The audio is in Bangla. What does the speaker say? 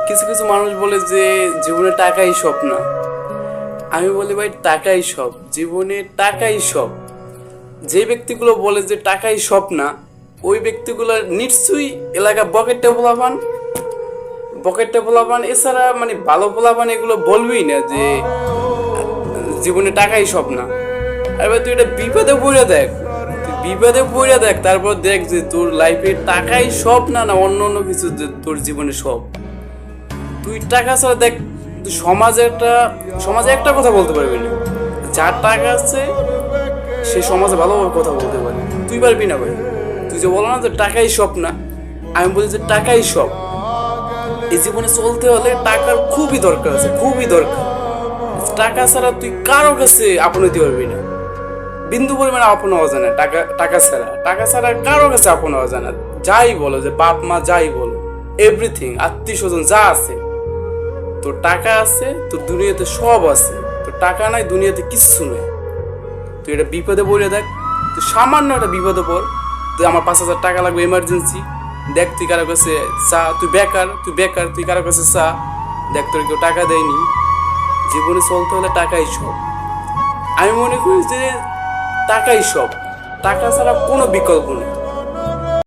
কিছু কিছু মানুষ বলে যে জীবনে টাকাই সব না। আমি বলি ভাই, টাকাই সব, জীবনে টাকাই সব। যে ব্যক্তিগুলো বলে যে টাকাই সব না, ওই ব্যক্তিগুলো নিশ্চয়ই এলাকা বকেটটা পোলাপান এছাড়া মানে ভালো পোলাপান এগুলো বলবেই না যে জীবনে টাকাই সব না। আর ভাই তুই এটা বিপদে পড়ে দেখ, তারপর দেখ যে তোর লাইফে টাকাই সব না, না অন্য অন্য কিছু যে তোর জীবনে সব। তুই টাকা ছাড়া দেখ, তুই সমাজে একটা কথা বলতে পারবি না। যার টাকা আছে সে সমাজে ভালোভাবে কথা বলতে পারে, তুই পারবি না ভাই। তুই যে বলো না যে টাকাই সব না, আমি বলি যে টাকাই সব। এই জীবনে চলতে হলে টাকার খুবই দরকার আছে, খুবই দরকার। টাকা ছাড়া তুই কারো কাছে আপন হতে পারবি না, বিন্দু পরিমাণে আপন হওয়া যায় না। টাকা ছাড়া কারো কাছে আপন হওয়া যায় না। যাই বলো, যে বাপ মা যাই বলো, এভরিথিং, আত্মীয় স্বজন যা আছে, তোর টাকা আছে, তোর দুনিয়াতে সব আছে। তোর টাকা নাই, দুনিয়াতে কিচ্ছু নেই। তুই এটা বিপদে পড়ে দেখ, তুই সামান্য একটা বিপদে পড়, তুই আমার 5,000 টাকা লাগবে এমার্জেন্সি, দেখ তুই কারো কাছে চা, তুই বেকার তুই কারো কাছে চা, দেখ তোর কেউ টাকা দেয়নি। জীবনে চলতে হলে টাকাই সব। আমি মনে করি যে টাকাই সব, টাকা ছাড়া কোনো বিকল্প নেই।